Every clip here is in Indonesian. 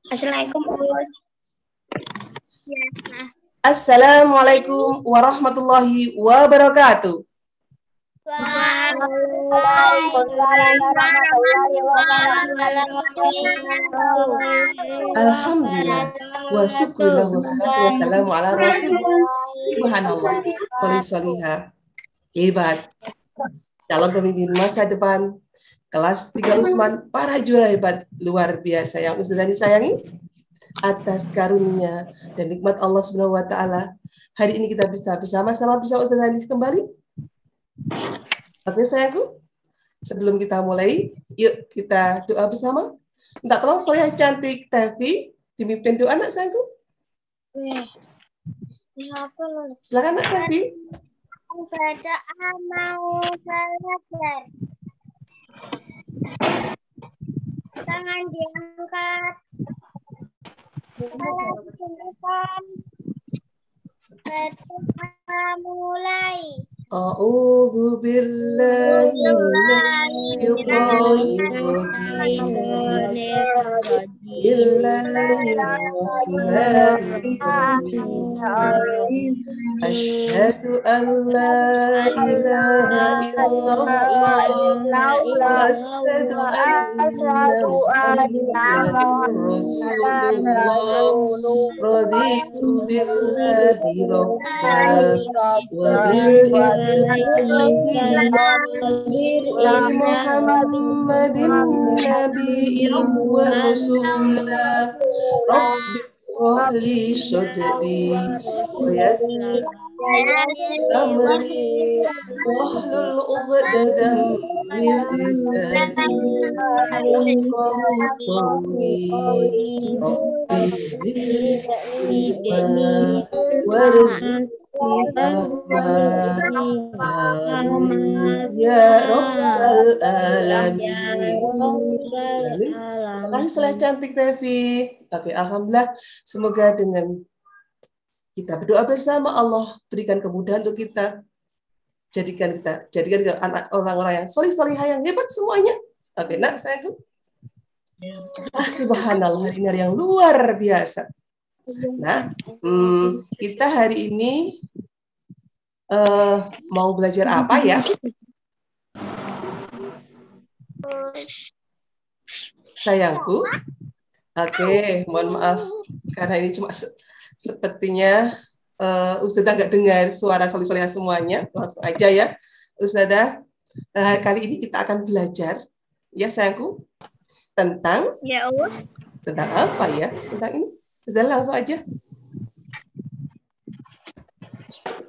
Assalamualaikum Us. Assalamualaikum warahmatullahi wabarakatuh. Alhamdulillah wa syukurillah wa salatu wassalamu ala rasulillah. Subhanallah. Solih-solihah. Hebat. Calon pemimpin masa depan kelas 3 Usman, para juara hebat luar biasa yang Ustazah disayangi. Atas karunia dan nikmat Allah Subhanahu wa taala, hari ini kita bisa bersama-sama Ustazah kembali. Oke sayangku, sebelum kita mulai, yuk kita doa bersama. Minta tolong Solihah cantik Tevi dipimpin doa anak sayangku. Silakan Nak Tevi. Bacaan mau belajar. Tangan diangkat. Kepala ditunjukkan. Berdoa mulai. A'udzu billahi Bismillahirrahmanirrahim. Asyhadu an la ilaha illallah wa asyhadu anna Muhammadan Rasulullah. Raditu billahi rabban wa bil Muhammadin nabiyyan wa rasulah. Rabbi wahli sadri wa yassir amri wahlul 'uqdatam min lisani yafqahu qawli. Rabbi zidni ilma warzuqni ya Rabbal Alamin. Terima kasih Solihah cantik Tevi. Oke, alhamdulillah. Semoga dengan kita berdoa bersama Allah berikan kemudahan untuk kita. Jadikan kita anak orang-orang yang solih-solihah yang hebat semuanya. Oke, nak sayangku. Subhanallah, ini hari yang luar biasa. Nah, kita hari ini mau belajar apa ya? Sayangku. Oke, mohon maaf karena ini cuma sepertinya Ustazah nggak dengar suara solih-solihah semuanya. Langsung aja ya, Ustazah. Kali ini kita akan belajar, ya sayangku, tentang tentang apa ya? Tentang ini. Sudah langsung aja.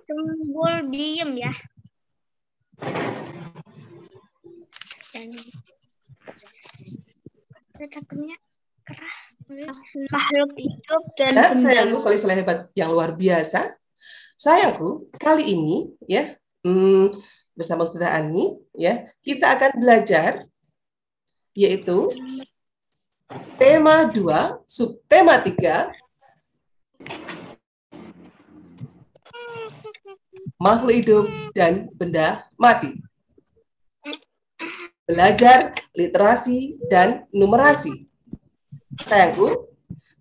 Tunggul diem ya. Dan takutnya kerah. Makhluk hidup dan sayangku solih-solihah hebat yang luar biasa. Sayangku, kali ini ya bersama Ustazah Ani ya, kita akan belajar yaitu tema 2, subtema 3, makhluk hidup dan benda mati. Belajar literasi dan numerasi. Sayangku,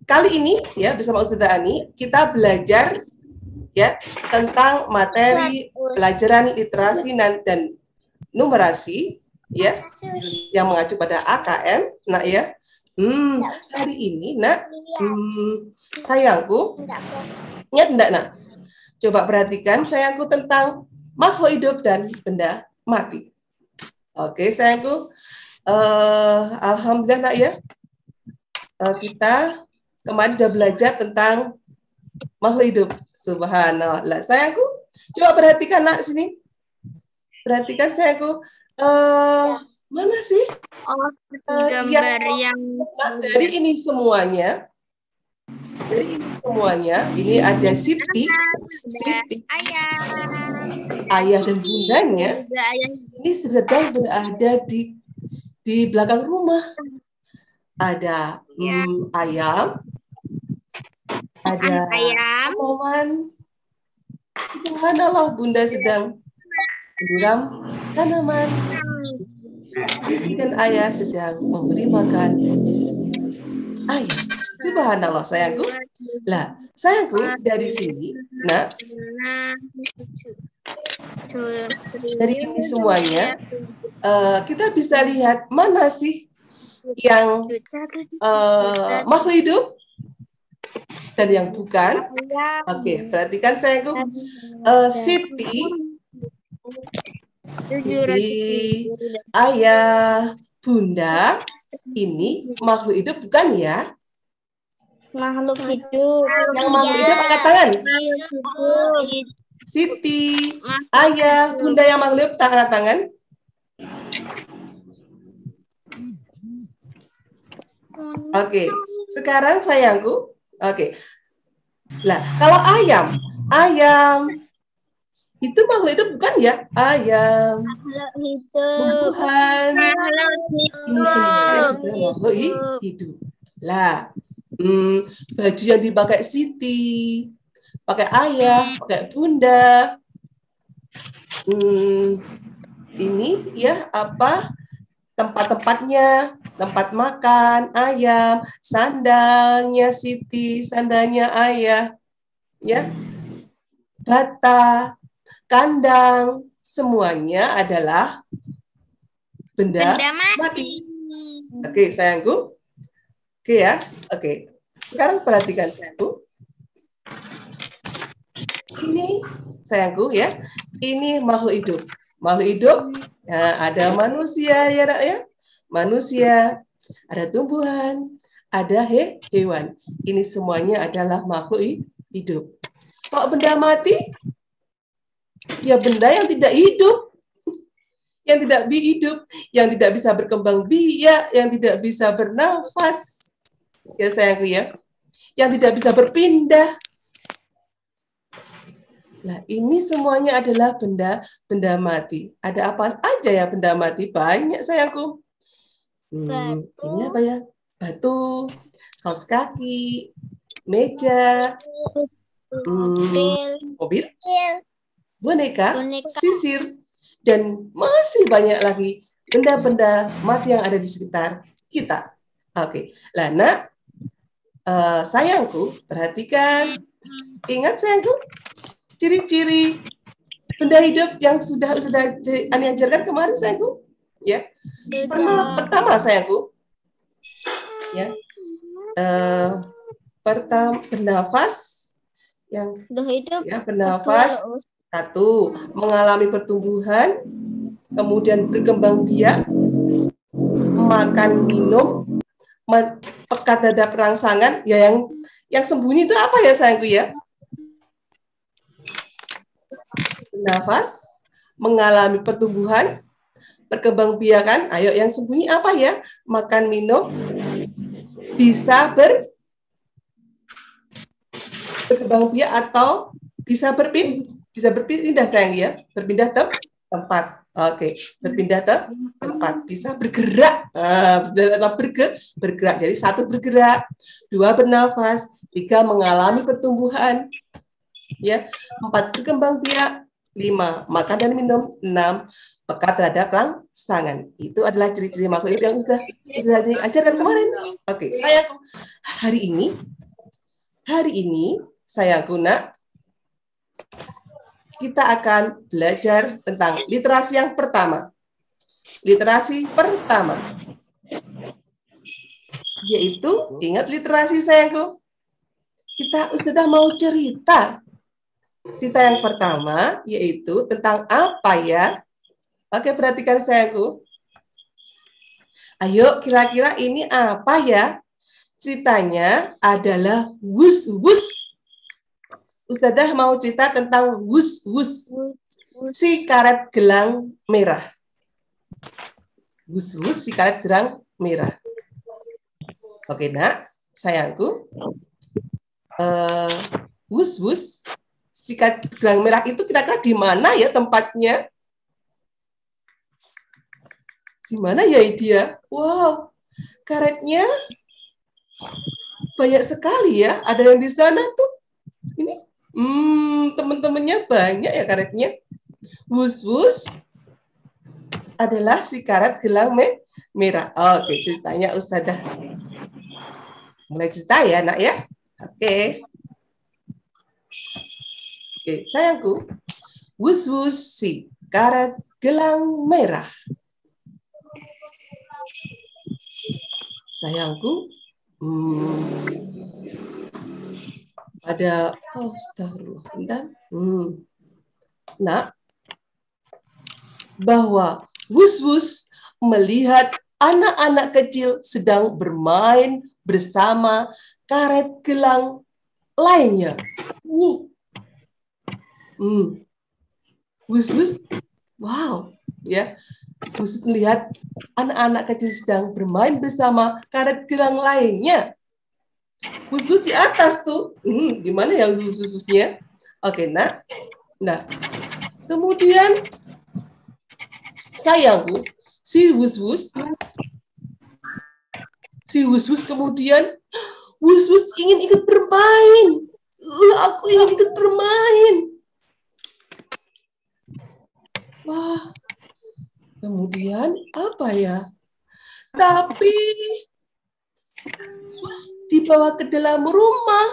kali ini ya bersama Ustazah Ani kita belajar ya tentang materi pelajaran literasi dan numerasi ya yang mengacu pada AKM. Nah ya. Hari ini, nak, sayangku, ingat enggak, nak? Coba perhatikan, sayangku, tentang makhluk hidup dan benda mati. Oke, sayangku, alhamdulillah, nak, ya. Kita kemarin sudah belajar tentang makhluk hidup. Subhanallah. Sayangku, coba perhatikan, nak, sini. Perhatikan, sayangku. Mana sih gambar yang dari ini semuanya? Ini ada Siti, ayah dan bundanya. Ini sedang berada di belakang rumah. Ada ayam, ada tanaman. Subhanallah, bunda sedang menyiram tanaman. Siti dan ayah sedang memberi makan ayam. Subhanallah sayangku. Lah, sayangku dari sini, nah, dari ini semuanya kita bisa lihat mana sih yang makhluk hidup dan yang bukan. Oke, perhatikan sayangku. Siti, ayah, bunda, ini makhluk hidup bukan ya? Makhluk hidup. Yang makhluk hidup angkat tangan. Siti, ayah, bunda yang makhluk hidup angkat tangan. Oke, sekarang sayangku. Oke. Lah, kalau ayam itu makhluk hidup bukan ya? Ayam. Makhluk hidup. Tumbuhan. Ini semuanya juga makhluk hidup. Lah, baju yang dipakai Siti, pakai ayah, pakai bunda. Ini ya apa? Tempat-tempatnya, tempat makan ayam, sandalnya Siti, sandalnya ayah, ya, bata, kandang, semuanya adalah benda mati. Oke, sayangku. Oke ya, oke. Sekarang perhatikan sayangku. Ini sayangku ya, ini makhluk hidup. Makhluk hidup, ya, ada manusia ya nak ya, manusia, ada tumbuhan, ada hewan. Ini semuanya adalah makhluk hidup. Kalau benda mati, ya benda yang tidak hidup, yang tidak hidup, yang tidak bisa berkembang biak, yang tidak bisa bernafas, ya sayangku ya, yang tidak bisa berpindah. Nah, ini semuanya adalah benda mati. Ada apa aja ya benda mati? Banyak sayangku. Ini apa ya? Batu, kaos kaki, meja, mobil, boneka, sisir, dan masih banyak lagi benda-benda mati yang ada di sekitar kita. Oke, lah nak, sayangku, perhatikan, ingat sayangku, ciri-ciri benda hidup yang sudah Ani ajarkan kemarin sayangku, ya. Pertama sayangku, ya, pertama bernafas, yang ya bernafas, satu mengalami pertumbuhan, kemudian berkembang biak, makan minum, pekat terhadap rangsangan, ya yang sembunyi itu apa ya sayangku ya? Nafas, mengalami pertumbuhan, berkembang biakan, ayo yang sembunyi apa ya? Makan, minum, bisa berkembang biak atau bisa berpindah sayang ya, berpindah tempat. Oke, berpindah tempat, bisa bergerak, bergerak. Jadi satu bergerak, dua bernafas, tiga mengalami pertumbuhan, ya, empat berkembang biak, 5 makan dan minum, 6 peka terhadap rangsangan. Itu adalah ciri-ciri makhluk hidup yang sudah kita ajarkan kemarin. Oke, sayangku, hari ini sayangku nak, kita akan belajar tentang literasi yang pertama. Literasi pertama, yaitu ingat literasi sayangku. Kita sudah mau cerita. Cerita yang pertama yaitu tentang apa ya? Oke, perhatikan sayangku. Ayo, kira-kira ini apa ya? Ceritanya adalah wus-wus. Ustadzah mau cerita tentang wus-wus. Si karet gelang merah. Wus-wus si karet gelang merah. Oke, nak, sayangku. Wus-wus si karet gelang merah itu kira-kira di mana ya tempatnya? Di mana ya dia? Wow, karetnya banyak sekali ya. Ada yang di sana tuh. Ini, teman-temannya banyak ya karetnya. Wus-wus adalah si karet gelang merah. Oke, ceritanya Ustadzah mulai cerita ya, nak ya. Oke. Oke, sayangku. Wus-wus si karet gelang merah. Sayangku, ada astagfirullah, bentar. Nak, bahwa Wus-wus melihat anak-anak kecil sedang bermain bersama karet gelang lainnya. Wus-wus, wow, ya. Wus melihat anak-anak kecil sedang bermain bersama karet gelang lainnya. Wus-wus di atas tuh. Gimana ya wus-wusnya? Oke, nak. Nah, kemudian sayangku, si wus-wus kemudian wus-wus ingin ikut bermain. Aku ingin ikut bermain. Wah, kemudian apa ya? Tapi dibawa ke dalam rumah.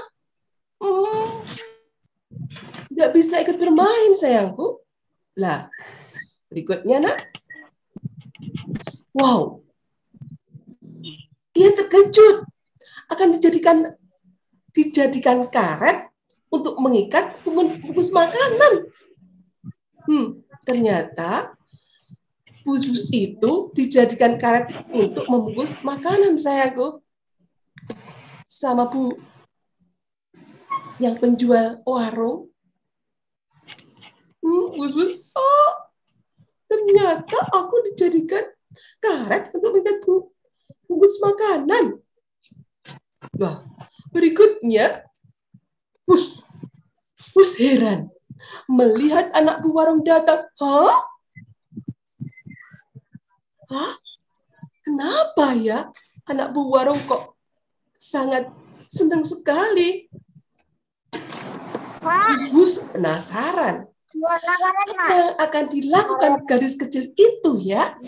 Nggak bisa ikut bermain, sayangku. Lah, berikutnya, nak. Wow. Ia terkejut. Akan dijadikan karet untuk mengikat bungkus makanan. Ternyata wus-wus itu dijadikan karet untuk membungkus makanan, sayangku. Sama Bu yang penjual warung. Wus-wus, ternyata aku dijadikan karet untuk mengikat bungkus makanan. Wah, berikutnya, Wus heran melihat anak bu warung datang. Hah? Kenapa ya anak bu warung kok sangat senang sekali? Wus penasaran. Apa yang akan dilakukan gadis kecil itu ya?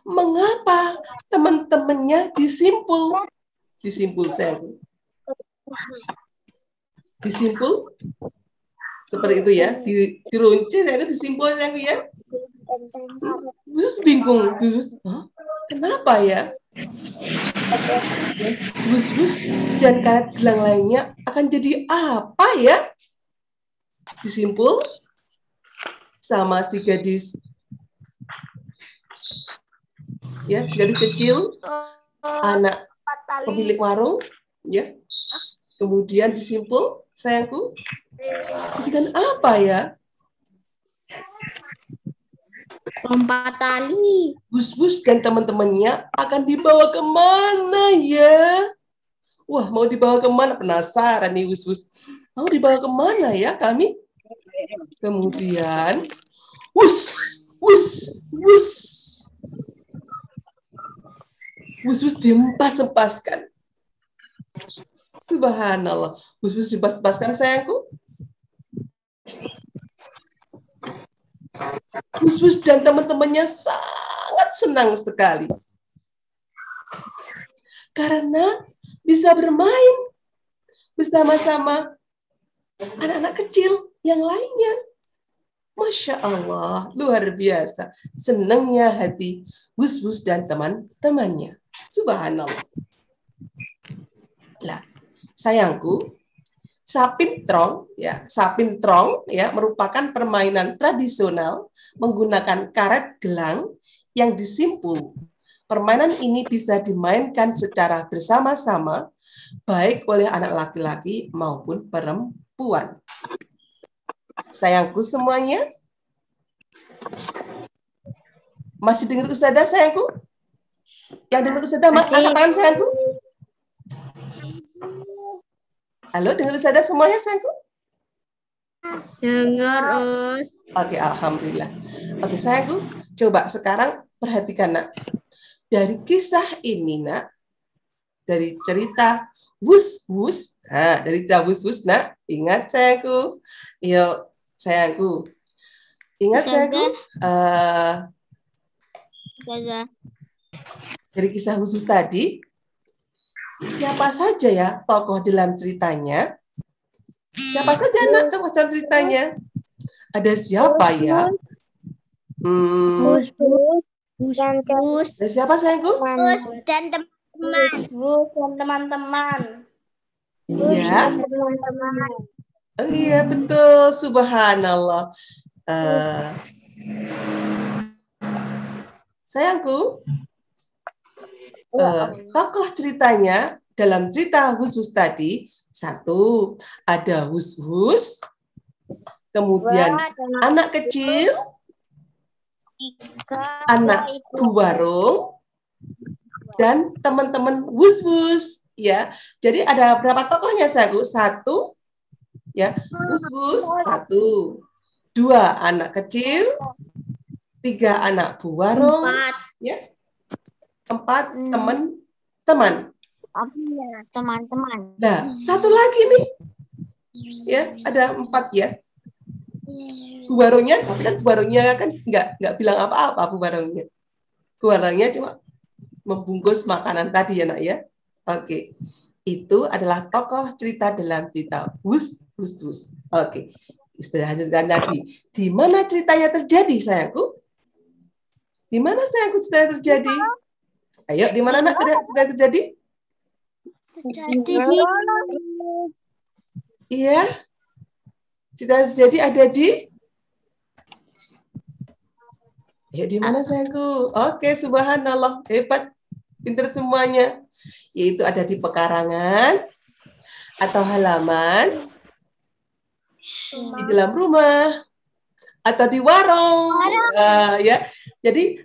Mengapa teman-temannya disimpul? Disimpul, sayang. Disimpul? Seperti itu ya. Dirunci, sayang, disimpul, sayang ya. Wus bingung. Kenapa ya? Wus-wus dan karet gelang lainnya akan jadi apa ya? Disimpul sama si gadis, ya, si gadis kecil, anak pemilik warung, ya. Kemudian disimpul, sayangku, jadikan apa ya? Lompat tali. Wus-wus dan teman-temannya akan dibawa kemana ya? Wah, mau dibawa kemana? Penasaran nih Wus-wus. Mau dibawa kemana ya kami? Kemudian, Wus-wus dihempas-hempaskan. Subhanallah. Wus-wus dihempas-hempaskan, sayangku. Wus-wus dan teman-temannya sangat senang sekali. Karena bisa bermain bersama-sama anak-anak kecil yang lainnya. Masya Allah, luar biasa. Senangnya hati Wus-wus dan teman-temannya. Subhanallah. Lah, sayangku, sapintrong ya merupakan permainan tradisional menggunakan karet gelang yang disimpul. Permainan ini bisa dimainkan secara bersama-sama baik oleh anak laki-laki maupun perempuan. Sayangku semuanya, masih dengar Ustazah, sayangku? Yang dengar Ustazah, angkat tangan, sayangku. Halo, dengar Ustazah semuanya, sayangku? Dengar, Oke, alhamdulillah. Oke, sayangku, coba sekarang perhatikan, nak. Dari kisah ini, nak, dari cerita Wus-wus, dari cerita Wus-wus, nak, ingat, sayangku. Yuk, sayangku. Ingat, sayangku. Ustazah. Dari kisah khusus tadi, siapa saja ya tokoh dalam ceritanya? Siapa saja anak tokoh dalam ceritanya? Ada siapa ya? Bus. Siapa sayangku? Bus dan teman-teman. Bus dan teman-teman. Iya. Oh iya, betul. Subhanallah. Sayangku, tokoh ceritanya dalam cerita Hus-Hus tadi, satu, ada Hus-Hus, kemudian anak kecil, anak buwarung, dan teman-teman Hus-Hus. Ya, jadi ada berapa tokohnya, sayangku? Satu, ya, Hus-Hus, satu, dua anak kecil, tiga anak buwarung, ya, empat teman-teman. Teman-teman. Nah, satu lagi nih, ya, ada 4 ya. Buwarungnya, tapi kan buwarungnya kan nggak bilang apa-apa buwarungnya. Buwarungnya cuma membungkus makanan tadi ya, nak ya. Oke, itu adalah tokoh cerita dalam cerita Hus-Hus. Oke, istilah lanjutkan lagi. Di mana ceritanya terjadi, sayangku? Di mana sayangku ceritanya terjadi? Ayo, di mana nak ceritanya terjadi? Iya. Ceritanya terjadi ada di? Ya, di mana sayangku? Oke, subhanallah, hebat, pintar semuanya. Yaitu ada di pekarangan atau halaman, di dalam rumah, atau di warung. Ya, jadi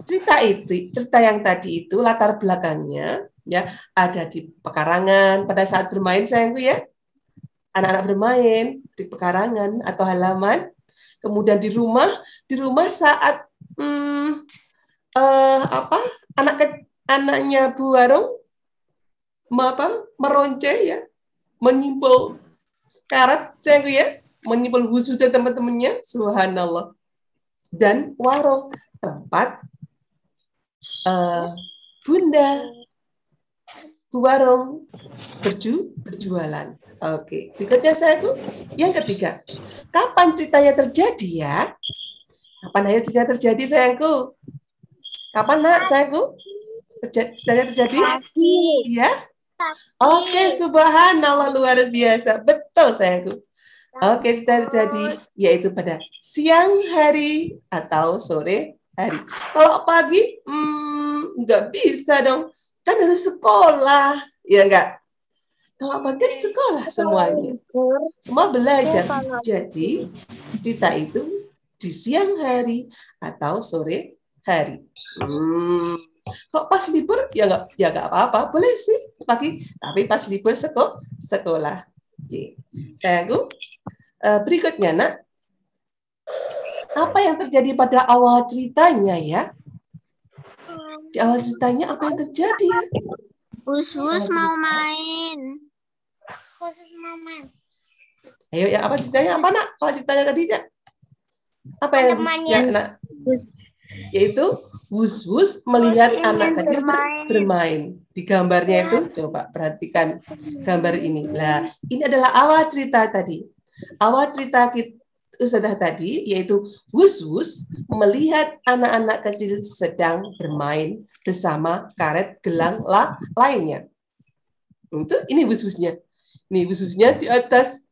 cerita yang tadi itu latar belakangnya ya ada di pekarangan pada saat bermain, sayangku ya. Anak-anak bermain di pekarangan atau halaman, kemudian di rumah saat anaknya buwarung meronce ya, menyimpul karet, sayangku ya, menyimpul Hus-Hus dan teman-temannya, subhanallah. Dan warung tempat bunda buwarung berjualan. Oke, berikutnya sayangku, yang ketiga, kapan ceritanya terjadi ya? Kapan ayo ceritanya terjadi, sayangku? Kapan nak, sayangku? Ceritanya terjadi? Iya. Oke, subhanallah, luar biasa. Betul, sayangku. Oke, ceritanya terjadi yaitu pada siang hari atau sore hari. Kalau pagi, nggak bisa dong. Kan harus sekolah, ya enggak? Kalau pagi kan sekolah semuanya. Semua belajar. Jadi, cerita itu di siang hari atau sore hari. Kok pas libur ya nggak apa-apa, boleh sih pagi, tapi pas libur sekolah. Oke. Sayangku, berikutnya nak, apa yang terjadi pada awal ceritanya ya? Di awal ceritanya apa yang terjadi ya? Hus-Hus mau main. Ayo ya, apa ceritanya apa nak? Kalau ceritanya tadi ya? Apa yang ya, nak? Yaitu Hus-Hus melihat anak kecil bermain. Di gambarnya itu, coba perhatikan gambar ini. Nah, ini adalah awal cerita tadi. Awal cerita Ustazah tadi, yaitu Hus-Hus melihat anak-anak kecil sedang bermain bersama karet gelang lainnya. Ini Hus-Husnya. Nih, Hus-Husnya di atas.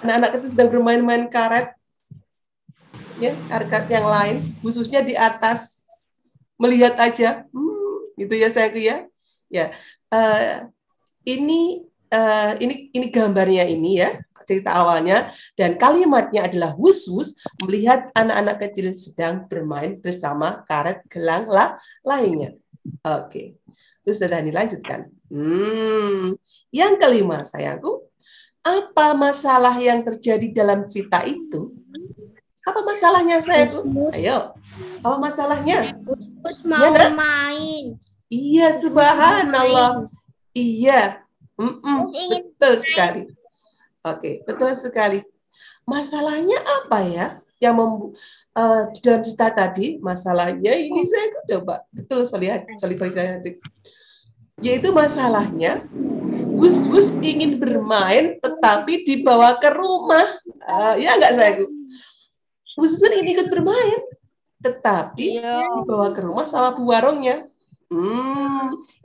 Anak-anak kecil sedang bermain-main karet. Ya, karet yang lain. Hus-Husnya di atas. Melihat aja. Gitu ya, sayangku ya. Ya, ini gambarnya ini ya, cerita awalnya, dan kalimatnya adalah Hus-Hus melihat anak-anak kecil sedang bermain bersama karet gelang lainnya. Oke, terus Dani lanjutkan. Yang kelima, sayangku, apa masalah yang terjadi dalam cerita itu? Apa masalahnya, sayangku? Ayo, apa masalahnya? Hus mau main. Iya, subhanallah. Iya. Betul sekali. Oke, betul sekali. Masalahnya apa ya? di dalam cerita tadi masalahnya ini saya coba betul saya yaitu masalahnya Wus ingin bermain tetapi dibawa ke rumah. Ya nggak saya? Wus ingin ikut bermain tetapi dibawa ke rumah sama bu warungnya.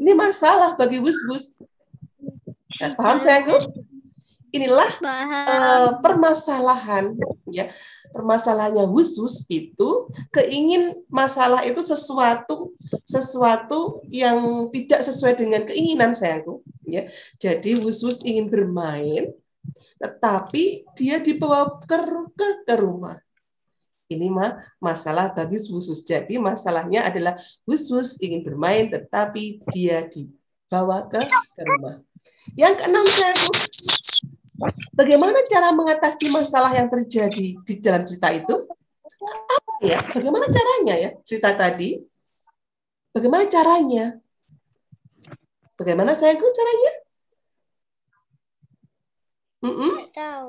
Ini masalah bagi Wus. Nah, paham saya? Inilah permasalahan ya. Permasalahannya Wus itu masalah itu sesuatu yang tidak sesuai dengan keinginan sayangku ya. Jadi Wus ingin bermain tetapi dia dibawa ke rumah. Ini masalah bagi Wus. Jadi masalahnya adalah Wus ingin bermain tetapi dia dibawa ke rumah. Yang keenam sayangku, bagaimana cara mengatasi masalah yang terjadi di dalam cerita itu? Apa ya? Bagaimana caranya ya? Cerita tadi. Bagaimana caranya? Bagaimana sayangku caranya?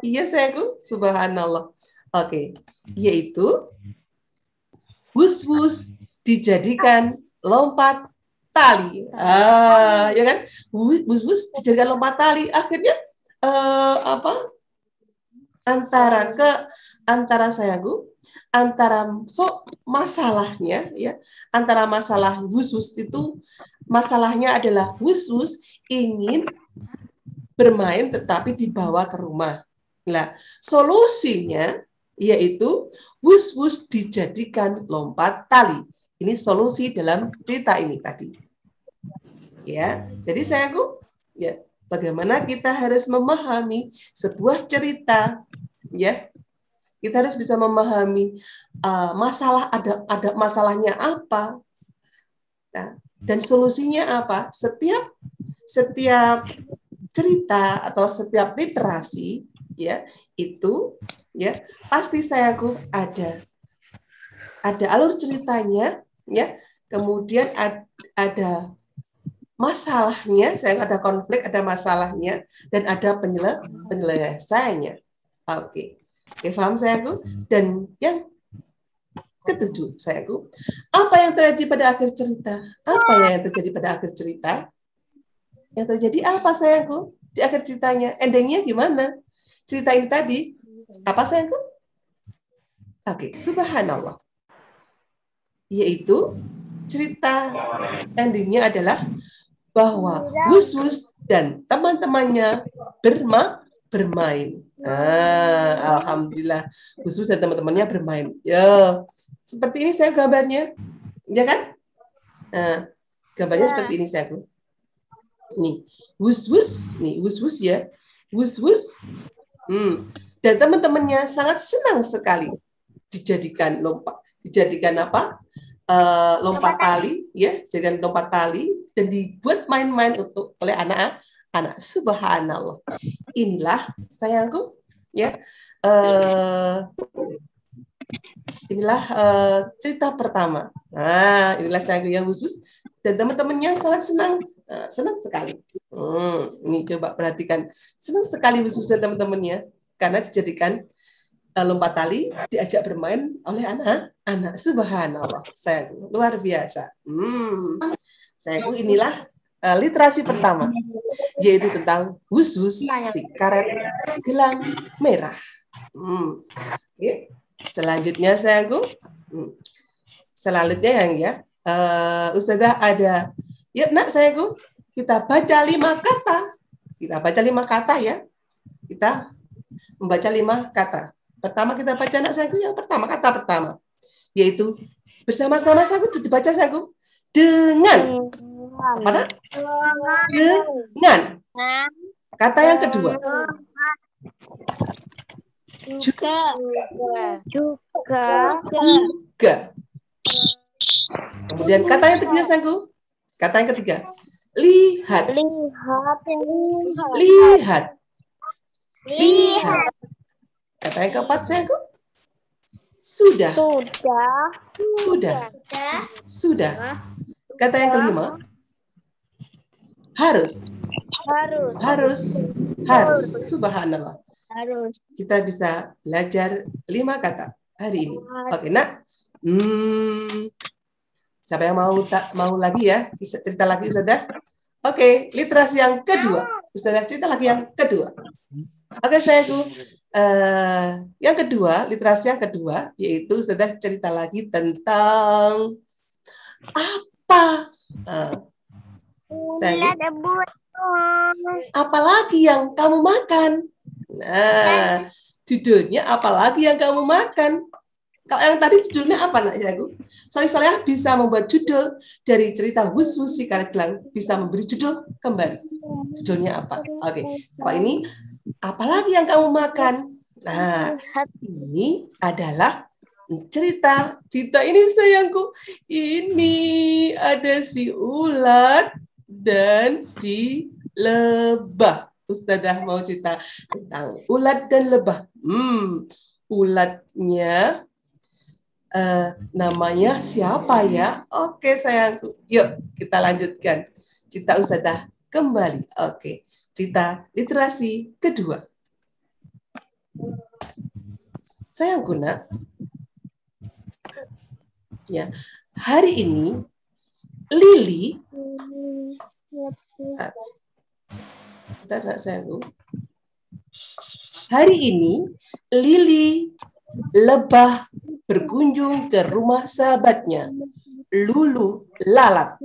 Iya sayangku, subhanallah. Oke, yaitu Wus dijadikan lompat tali. Ya kan? Wus dijadikan lompat tali. Akhirnya masalahnya ya, antara masalah Wus itu masalahnya adalah Wus ingin bermain tetapi dibawa ke rumah. Nah, solusinya yaitu Wus dijadikan lompat tali. Ini solusi dalam cerita ini tadi. Ya, jadi sayangku, ya, bagaimana kita harus memahami sebuah cerita, ya? Kita harus bisa memahami ada masalahnya apa, nah, dan solusinya apa. Setiap cerita atau setiap literasi, ya, itu, ya, pasti sayangku ada alur ceritanya, ya. Kemudian ada masalahnya, ada konflik, ada masalahnya, dan ada penyelesaiannya. Oke, paham sayangku? Dan yang ketujuh sayangku, apa yang terjadi pada akhir cerita? Apa yang terjadi pada akhir cerita? Yang terjadi apa sayangku di akhir ceritanya? Endingnya gimana? Cerita ini tadi apa sayangku? Oke, subhanallah. Yaitu cerita endingnya adalah bahwa Wus dan teman-temannya bermain. Alhamdulillah, Wus dan teman-temannya bermain. Ya, seperti ini saya gambarnya, ya kan? Gambarnya seperti ini saya. Nih, Wus ya, Wus. Dan teman-temannya sangat senang sekali dijadikan lompat tali, ya, jadikan lompat tali dan dibuat main-main oleh anak-anak. Subhanallah. Inilah sayangku, ya. Inilah cerita pertama. Nah, inilah sayangku ya Wus dan teman-temannya sangat senang sekali. Ini coba perhatikan, senang sekali Wus dan teman-temannya karena dijadikan lompat tali, diajak bermain oleh anak-anak. Subhanallah, sayangku, luar biasa. Sayangku, inilah literasi pertama, yaitu tentang Wus si karet gelang merah. Oke. Selanjutnya sayangku, selanjutnya yang ya, Ustazah ada, ya nak sayangku, kita baca 5 kata. Kita baca 5 kata ya. Kita membaca 5 kata. Pertama kita baca nak sayangku, yang pertama, kata pertama, yaitu bersama-sama sayangku, dibaca sayangku, dengan. Apa nak? Dengan. Kata yang kedua. Juga. Kemudian kata yang ketiga sayangku. Kata yang ketiga. Lihat. Kata yang keempat sayangku. Sudah. Kata yang kelima. Harus. Subhanallah. Kita bisa belajar 5 kata. hari ini. Oke, Nak. Siapa yang mau lagi ya? Cerita lagi, Ustazah? Oke, literasi yang kedua. Ustazah cerita lagi yang kedua. Oke, sayangku. Yang kedua, literasi yang kedua, yaitu Ustazah cerita lagi tentang apa? Apalagi yang kamu makan? Nah, judulnya apalagi yang kamu makan? Kalau yang tadi judulnya apa, Nak? Ya, Bu? Soleh bisa membuat judul dari cerita Hus-Hus si Karet Gelang, bisa memberi judul kembali. Judulnya apa? Oke. Kalau ini, apalagi yang kamu makan? Nah, ini adalah cerita ini, sayangku. Ini ada si ulat dan si lebah. Ustazah mau cerita tentang ulat dan lebah. Ulatnya namanya siapa ya? Oke, sayangku. Yuk, kita lanjutkan. Cerita Ustazah kembali. Oke, cerita literasi kedua. Sayangku, Nak. Ya, hari ini Lili bentar, Nak, sayangku. Hari ini Lili lebah berkunjung ke rumah sahabatnya, Lulu lalat.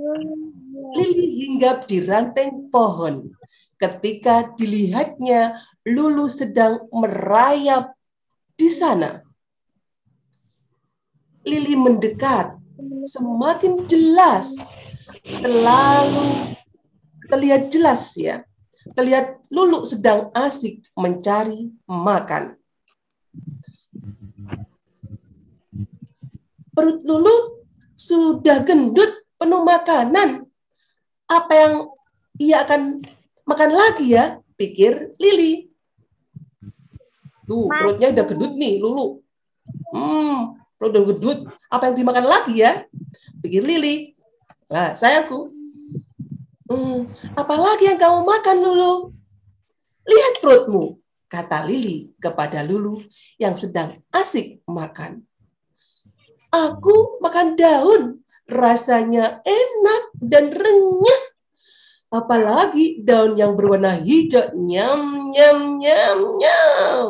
Lili hinggap di ranting pohon. Ketika dilihatnya, Lulu sedang merayap di sana. Lili mendekat, semakin jelas, terlihat jelas ya. Terlihat Lulu sedang asik mencari makan. Perut Lulu sudah gendut, penuh makanan. Apa yang ia akan makan lagi ya? Pikir Lili. Tuh, perutnya udah gendut nih, Lulu. Perut udah gendut. Apa yang dimakan lagi ya? Pikir Lili. Nah, sayangku. Apalagi yang kamu makan, Lulu? Lihat perutmu, kata Lili kepada Lulu yang sedang asik makan. Aku makan daun, rasanya enak dan renyah. Apalagi daun yang berwarna hijau. Nyam, nyam, nyam, nyam.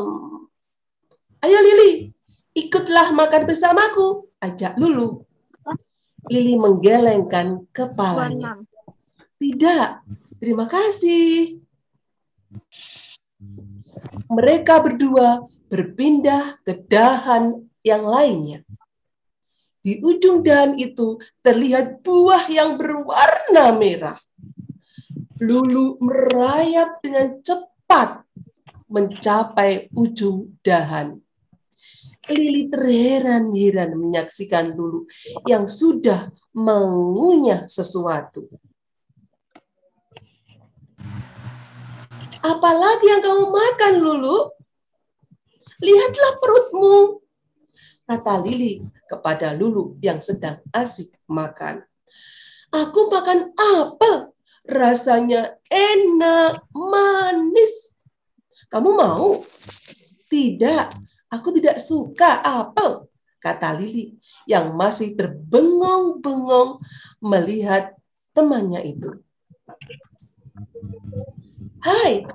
Ayo Lili, ikutlah makan bersamaku, ajak Lulu. Lili menggelengkan kepalanya. Tidak, terima kasih. Mereka berdua berpindah ke dahan yang lainnya. Di ujung dahan itu terlihat buah yang berwarna merah. Lulu merayap dengan cepat mencapai ujung dahan. Lili terheran-heran menyaksikan Lulu yang sudah mengunyah sesuatu. Apalagi yang kamu makan, Lulu? Lihatlah perutmu, kata Lili kepada Lulu yang sedang asik makan. Aku makan apel, rasanya enak, manis. Kamu mau? Tidak, aku tidak suka apel, kata Lili yang masih terbengong-bengong melihat temannya itu. Hai,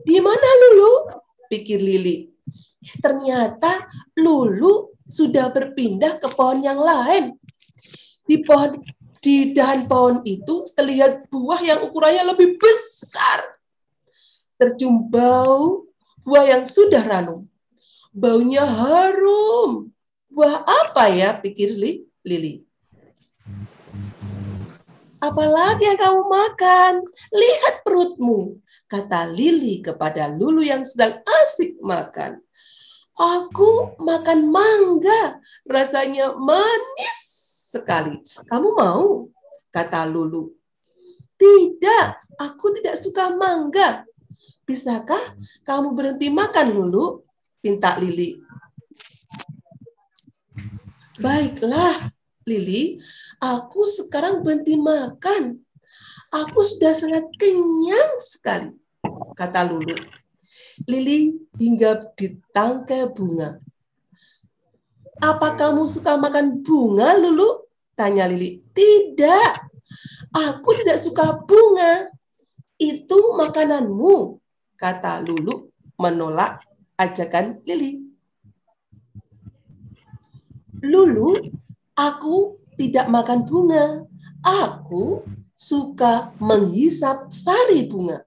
di mana Lulu? Pikir Lili. Ternyata Lulu sudah berpindah ke pohon yang lain. Di dahan pohon itu terlihat buah yang ukurannya lebih besar. Tercium bau buah yang sudah ranum. Baunya harum. Buah apa ya? Pikir Lili. Apalagi yang kamu makan? Lihat perutmu, kata Lili kepada Lulu yang sedang asik makan. Aku makan mangga, rasanya manis sekali. Kamu mau? Kata Lulu. Tidak, aku tidak suka mangga. Bisakah kamu berhenti makan, Lulu? Pinta Lili. Baiklah, Lili, aku sekarang berhenti makan. Aku sudah sangat kenyang sekali, kata Lulu. Lili hinggap di tangkai bunga. Apa kamu suka makan bunga, Lulu? Tanya Lili. Tidak, aku tidak suka bunga. Itu makananmu, kata Lulu menolak ajakan Lili. Lulu, aku tidak makan bunga. Aku suka menghisap sari bunga.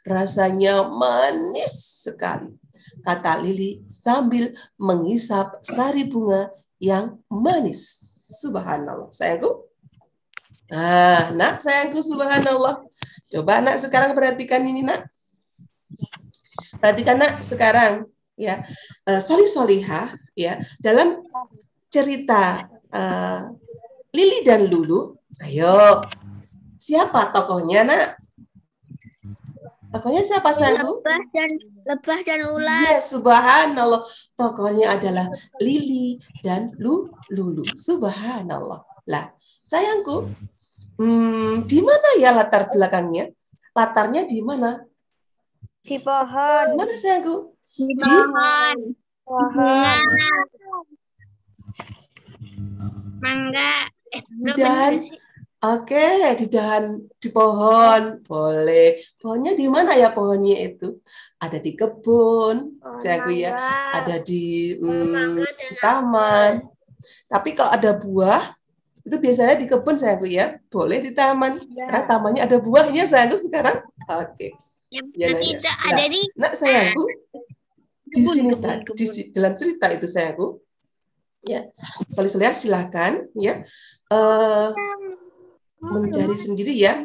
Rasanya manis sekali, kata Lili sambil menghisap sari bunga yang manis. Subhanallah, sayangku. Nak, sayangku, subhanallah. Coba nak sekarang perhatikan ini, nak. Perhatikan nak sekarang, ya. Solih-solihah, ya. Dalam cerita Lili dan Lulu, ayo. Siapa tokohnya, nak? Tokohnya siapa, sayangku? Lebah dan ular. Yes, subhanallah. Tokohnya adalah Lili dan Lulu. Subhanallah. Lah, sayangku, di mana ya latar belakangnya? Latarnya di mana? Di pohon. Di mana, sayangku? Di pohon. Mangga. Oke, di pohon. Boleh. Pohonnya di mana ya pohonnya itu? Ada di kebun, sayangku ya. Ada di taman. Tapi kalau ada buah, itu biasanya di kebun, sayangku ya. Boleh di taman. Karena tamannya ada buahnya, sayangku sekarang. Oke. Tidak ada di. Nak, sayangku, di sini dalam cerita itu, sayangku. Ya, solih-solihah silakan ya. Mencari sendiri ya,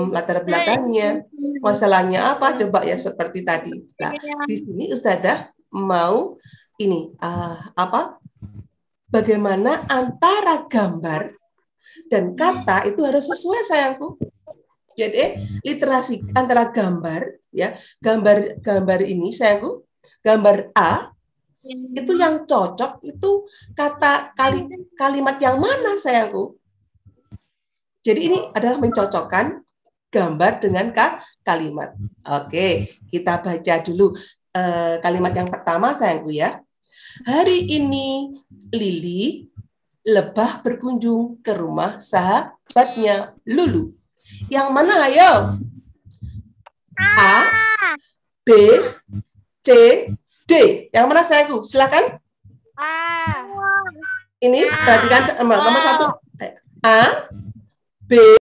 latar belakangnya, masalahnya apa, coba ya seperti tadi. Nah, di sini Ustadzah mau ini bagaimana antara gambar dan kata itu harus sesuai, sayangku. Jadi literasi antara gambar ya, gambar ini, sayangku, gambar A itu yang cocok itu kata kalimat yang mana, sayangku? Jadi ini adalah mencocokkan gambar dengan kalimat. Oke, kita baca dulu kalimat yang pertama, sayangku ya. Hari ini Lili lebah berkunjung ke rumah sahabatnya Lulu. Yang mana, ayo? A, B, C, D. Yang mana, sayangku? Silakan. A. Ini perhatikan nomor 1. A, B,